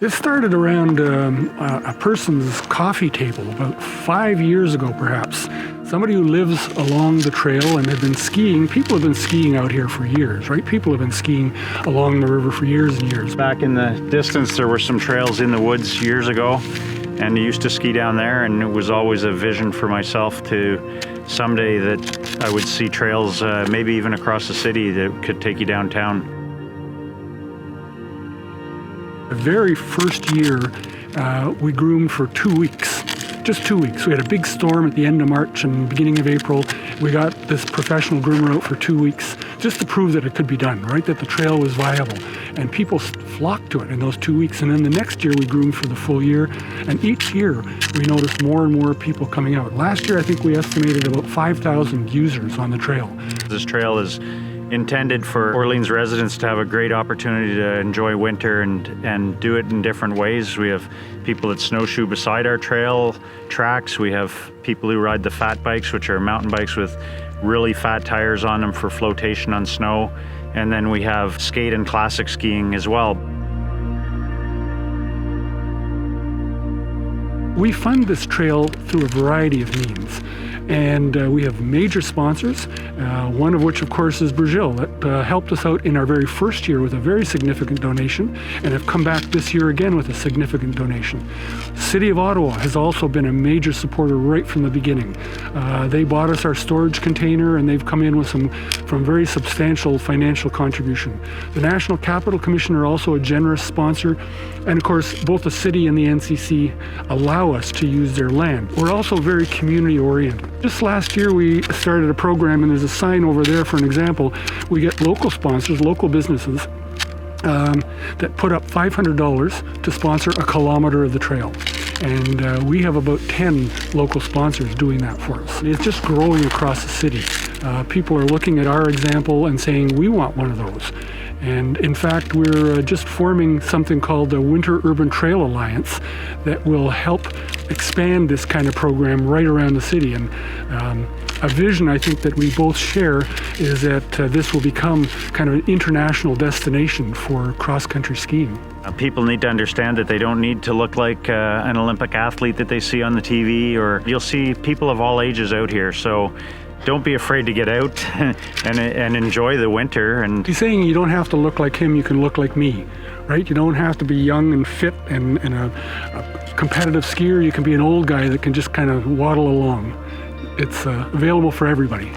It started around a person's coffee table about 5 years ago, perhaps. Somebody who lives along the trail and had been skiing. People have been skiing out here for years, right? People have been skiing along the river for years and years. Back in the distance, there were some trails in the woods years ago, and I used to ski down there, and it was always a vision for myself to someday that I would see trails, maybe even across the city, that could take you downtown. The very first year, we groomed for 2 weeks, just 2 weeks. We had a big storm at the end of March and beginning of April. We got this professional groomer out for 2 weeks just to prove that it could be done, right? That the trail was viable. And people flocked to it in those 2 weeks. And then the next year we groomed for the full year. And each year we noticed more and more people coming out. Last year I think we estimated about 5,000 users on the trail. This trail is intended for Orleans residents to have a great opportunity to enjoy winter and do it in different ways. We have people that snowshoe beside our trail tracks. We have people who ride the fat bikes, which are mountain bikes with really fat tires on them for flotation on snow. And then we have skate and classic skiing as well. We fund this trail through a variety of means. And we have major sponsors, one of which, of course, is Brigil, that helped us out in our very first year with a very significant donation, and have come back this year again with a significant donation. City of Ottawa has also been a major supporter right from the beginning. They bought us our storage container, and they've come in with some very substantial financial contribution. The National Capital Commission are also a generous sponsor, and of course, both the city and the NCC allow us to use their land. We're also very community-oriented. Just last year we started a program, and there's a sign over there for an example. We get local sponsors, local businesses, that put up $500 to sponsor a kilometer of the trail. And we have about 10 local sponsors doing that for us. It's just growing across the city. People are looking at our example and saying, we want one of those. And in fact, we're just forming something called the Winter Urban Trail Alliance that will help expand this kind of program right around the city. And a vision I think that we both share is that this will become kind of an international destination for cross-country skiing. People need to understand that they don't need to look like an Olympic athlete that they see on the TV, or you'll see people of all ages out here. So don't be afraid to get out and enjoy the winter. And he's saying you don't have to look like him, you can look like me, right? You don't have to be young and fit and a competitive skier. You can be an old guy that can just kind of waddle along. It's available for everybody.